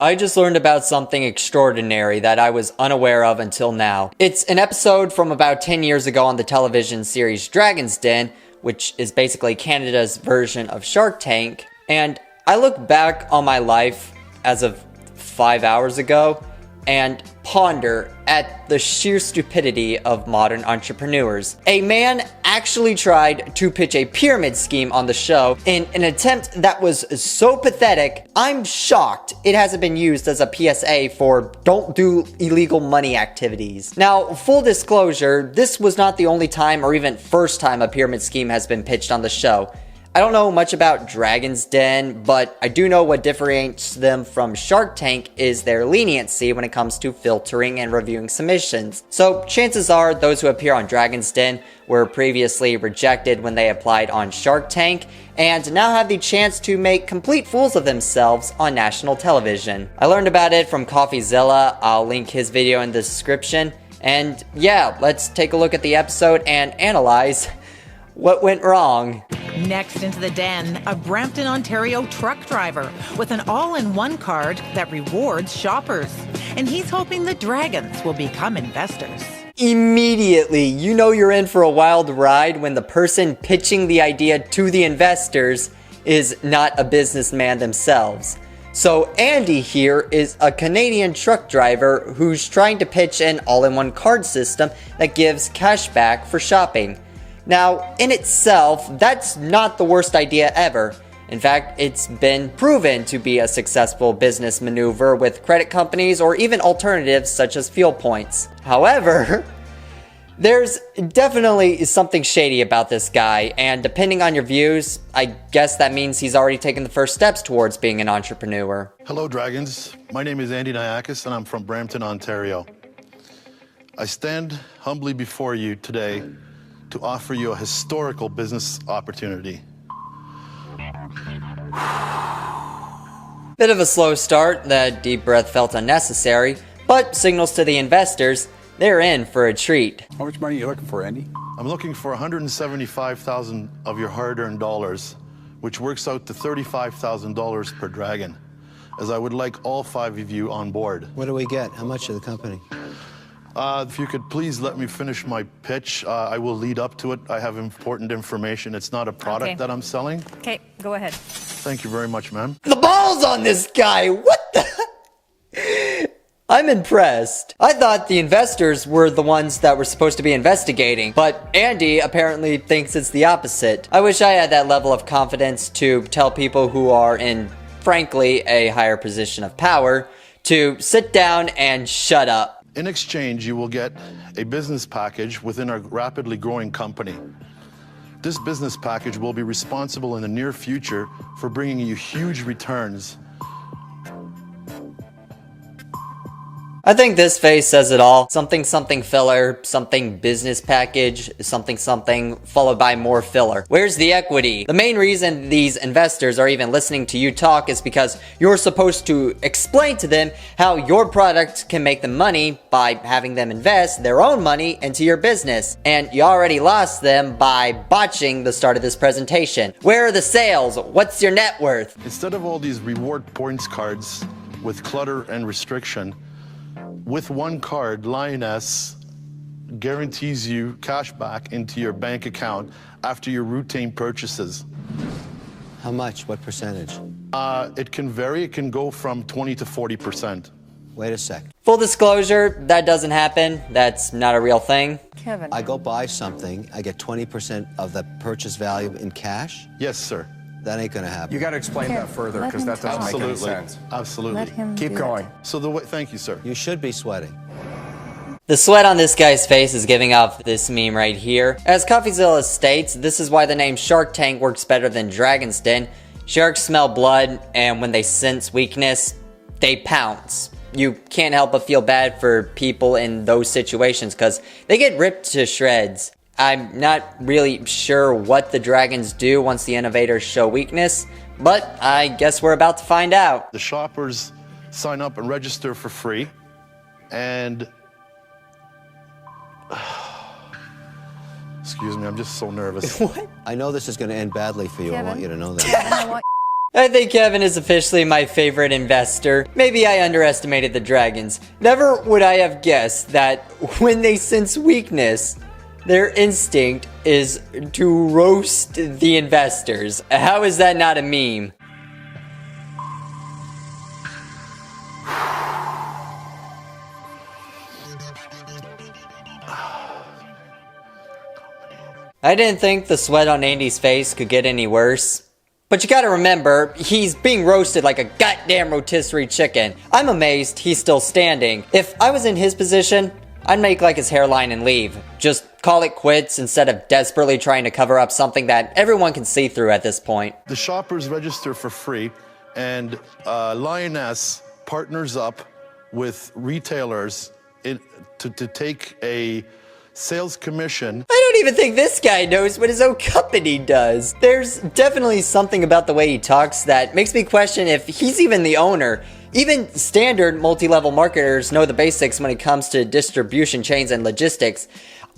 I just learned about something extraordinary that I was unaware of until now. It's an episode from about 10 years ago on the television series Dragon's Den, which is basically Canada's version of Shark Tank. And I look back on my life as of 5 hours ago and ponder at the sheer stupidity of modern entrepreneurs. A man actually tried to pitch a pyramid scheme on the show in an attempt that was so pathetic, I'm shocked it hasn't been used as a PSA for don't do illegal money activities. Now, full disclosure, this was not the only time or even first time a pyramid scheme has been pitched on the show. I don't know much about Dragon's Den, but I do know what differentiates them from Shark Tank is their leniency when it comes to filtering and reviewing submissions. So chances are those who appear on Dragon's Den were previously rejected when they applied on Shark Tank and now have the chance to make complete fools of themselves on national television. I learned about it from Coffeezillas. I'll link his video in the description. And yeah, let's take a look at the episode and analyze what went wrong. Next into the den, a Brampton, Ontario truck driver with an all-in-one card that rewards shoppers. And he's hoping the dragons will become investors. Immediately, you know you're in for a wild ride when the person pitching the idea to the investors is not a businessman themselves. So Andy here is a Canadian truck driver who's trying to pitch an all-in-one card system that gives cash back for shopping. Now, in itself, that's not the worst idea ever. In fact, it's been proven to be a successful business maneuver with credit companies or even alternatives such as fuel points. However, there's definitely something shady about this guy, and depending on your views, I guess that means he's already taken the first steps towards being an entrepreneur. Hello, Dragons. My name is Andy Niakis, and I'm from Brampton, Ontario. I stand humbly before you today to offer you a historical business opportunity. Bit of a slow start, that deep breath felt unnecessary, but signals to the investors they're in for a treat. How much money are you looking for, Andy? I'm looking for $175,000 of your hard-earned dollars, which works out to $35,000 per dragon, as I would like all 5 of you on board. What do we get? How much of the company? If you could please let me finish my pitch, I will lead up to it. I have important information. It's not a product that I'm selling. Okay, go ahead. Thank you very much, ma'am. The balls on this guy! What the? I'm impressed. I thought the investors were the ones that were supposed to be investigating, but Andy apparently thinks it's the opposite. I wish I had that level of confidence to tell people who are in, frankly, a higher position of power to sit down and shut up. In exchange, you will get a business package within our rapidly growing company. This business package will be responsible in the near future for bringing you huge returns. I think this face says it all. Something something filler, something business package, something something, followed by more filler. Where's the equity? The main reason these investors are even listening to you talk is because you're supposed to explain to them how your product can make them money by having them invest their own money into your business. And you already lost them by botching the start of this presentation. Where are the sales? What's your net worth? Instead of all these reward points cards with clutter and restriction, with one card, Lioness guarantees you cash back into your bank account after your routine purchases. How much? What percentage? It can vary. It can go from 20 to 40%. Wait a sec. Full disclosure, that doesn't happen. That's not a real thing. Kevin. I go buy something, I get 20% of the purchase value in cash? Yes, sir. That ain't gonna happen. You got to explain Here, that further, let because him that doesn't talk. make any Absolutely. sense. Absolutely. Let him Keep do going. it. So the way, thank you, sir. You should be sweating. The sweat on this guy's face is giving off this meme right here. As Coffeezillas states, this is why the name Shark Tank works better than Dragon's Den. Sharks smell blood, and when they sense weakness, they pounce. You can't help but feel bad for people in those situations because they get ripped to shreds. I'm not really sure what the dragons do once the innovators show weakness, but I guess we're about to find out. The shoppers sign up and register for free, and excuse me, I'm just so nervous. What? I know this is gonna end badly for you. I Kevin. want you to know that. You know what? I think Kevin is officially my favorite investor. Maybe I underestimated the dragons. Never would I have guessed that when they sense weakness, their instinct is to roast the investors. How is that not a meme? I didn't think the sweat on Andy's face could get any worse. But you gotta remember, he's being roasted like a goddamn rotisserie chicken. I'm amazed he's still standing. If I was in his position, I'd make like his hairline and leave. Just call it quits instead of desperately trying to cover up something that everyone can see through at this point. The shoppers register for free, and Lioness partners up with retailers to take a sales commission. I don't even think this guy knows what his own company does. There's definitely something about the way he talks that makes me question if he's even the owner. Even standard multi-level marketers know the basics when it comes to distribution chains and logistics.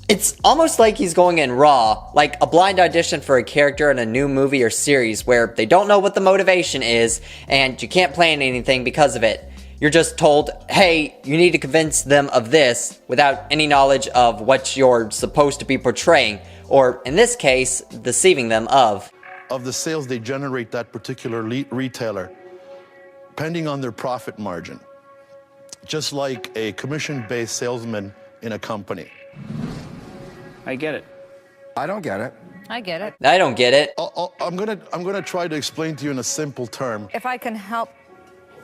It's almost like he's going in raw, like a blind audition for a character in a new movie or series where they don't know what the motivation is and you can't plan anything because of it. You're just told, hey, you need to convince them of this without any knowledge of what you're supposed to be portraying, or in this case, deceiving them of. Of the sales they generate that particular retailer, depending on their profit margin, just like a commission-based salesman in a company. I get it. I don't get it. I get it. I don't get it. I'm gonna try to explain to you in a simple term. If I can help,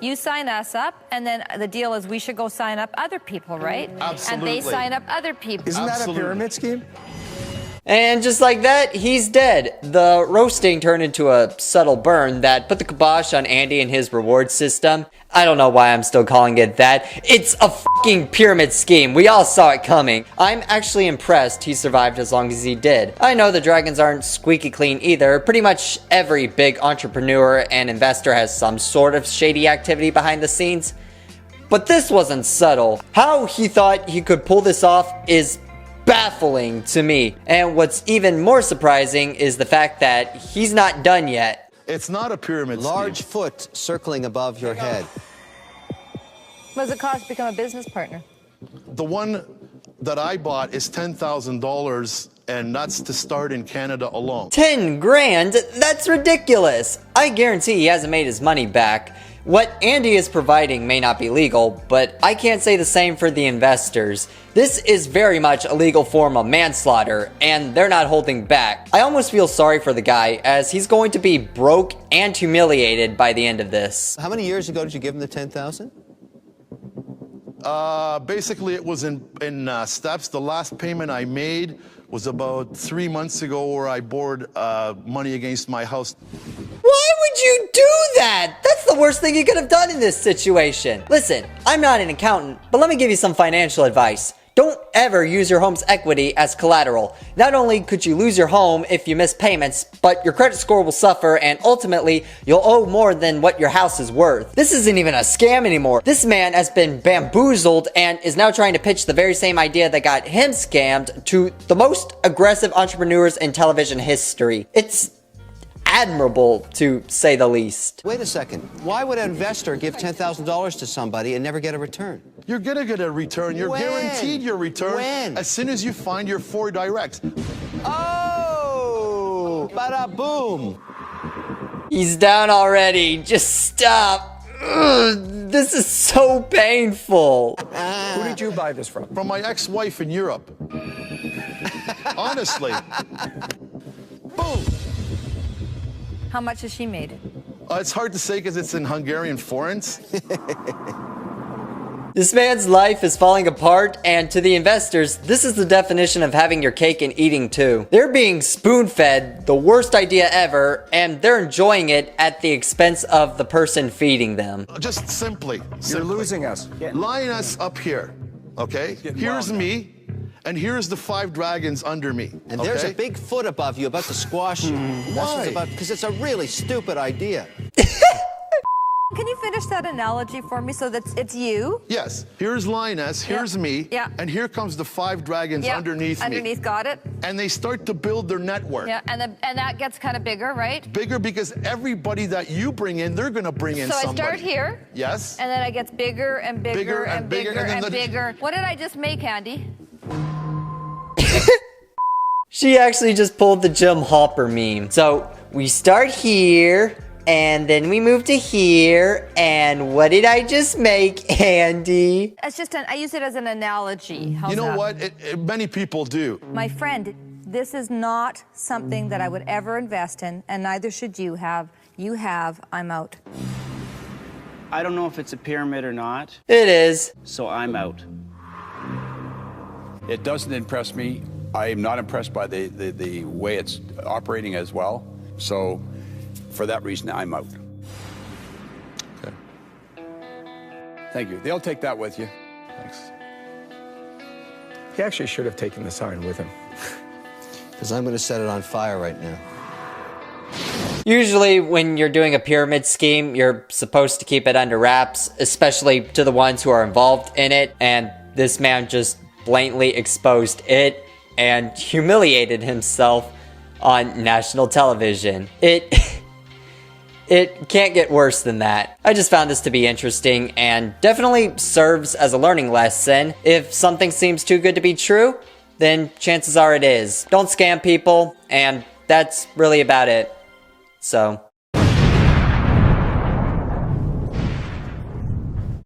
you sign us up, and then the deal is we should go sign up other people, right? Absolutely. And they sign up other people. Isn't that a Absolutely. pyramid scheme? And just like that, he's dead. The roasting turned into a subtle burn that put the kibosh on Andy and his reward system. I don't know why I'm still calling it that. It's a fucking pyramid scheme. We all saw it coming. I'm actually impressed he survived as long as he did. I know the dragons aren't squeaky clean either. Pretty much every big entrepreneur and investor has some sort of shady activity behind the scenes. But this wasn't subtle. How he thought he could pull this off is baffling to me. And what's even more surprising is the fact that he's not done yet. It's not a pyramid Large scheme. foot circling above your head. What does it cost to become a business partner? The one that I bought is $10,000, and that's to start in Canada alone. 10 grand? That's ridiculous. I guarantee he hasn't made his money back. What Andy is providing may not be legal, but I can't say the same for the investors. This is very much a legal form of manslaughter, and they're not holding back. I almost feel sorry for the guy, as he's going to be broke and humiliated by the end of this. How many years ago did you give him the 10,000? Basically, it was in steps. The last payment I made was about 3 months ago, where I borrowed money against my house. Why would you do that? That's the worst thing you could have done in this situation. Listen, I'm not an accountant, but let me give you some financial advice. Don't ever use your home's equity as collateral. Not only could you lose your home if you miss payments, but your credit score will suffer and ultimately you'll owe more than what your house is worth. This isn't even a scam anymore. This man has been bamboozled and is now trying to pitch the very same idea that got him scammed to the most aggressive entrepreneurs in television history. It's admirable, to say the least. Wait a second. Why would an investor give $10,000 to somebody and never get a return? You're gonna get a return. You're When? guaranteed your return When? as soon as you find your 4 directs. Oh! Bada boom! He's down already. Just stop. Ugh, this is so painful. Who did you buy this from? From my ex-wife in Europe. Honestly. Boom. How much has she made? It's hard to say because it's in Hungarian forints. This man's life is falling apart, and to the investors, this is the definition of having your cake and eating too. They're being spoon-fed, the worst idea ever, and they're enjoying it at the expense of the person feeding them. Just simply. You're losing us. Lioness up here, okay? Here's me, and here's the 5 dragons under me. And there's okay? a big foot above you about to squash you. That's Why? because it's a really stupid idea. can you finish that analogy for me so that it's you? Yes. Here's Lioness, here's me, and here comes the 5 dragons underneath me. Underneath, got it. And they start to build their network. Yeah, and that gets kind of bigger, right? Bigger because everybody that you bring in, they're going to bring in somebody. So I start here. Yes. And then it gets bigger and bigger and bigger and bigger. What did I just make, Andy? She actually just pulled the Jim Hopper meme. So we start here, and then we move to here, and what did I just make, Andy? It's just I use it as an analogy. How's You know that? what? Many people do. My friend, this is not something that I would ever invest in, and neither should you have. You have, I'm out. I don't know if it's a pyramid or not, It is. so I'm out. It doesn't impress me. I am not impressed by the way it's operating as well. So for that reason, I'm out. Okay. Thank you. They'll take that with you. Thanks. He actually should have taken the sign with him. Because I'm going to set it on fire right now. Usually when you're doing a pyramid scheme, you're supposed to keep it under wraps, especially to the ones who are involved in it, and this man just blatantly exposed it and humiliated himself on national television. It can't get worse than that. I just found this to be interesting and definitely serves as a learning lesson. If something seems too good to be true, then chances are it is. Don't scam people, and that's really about it. So,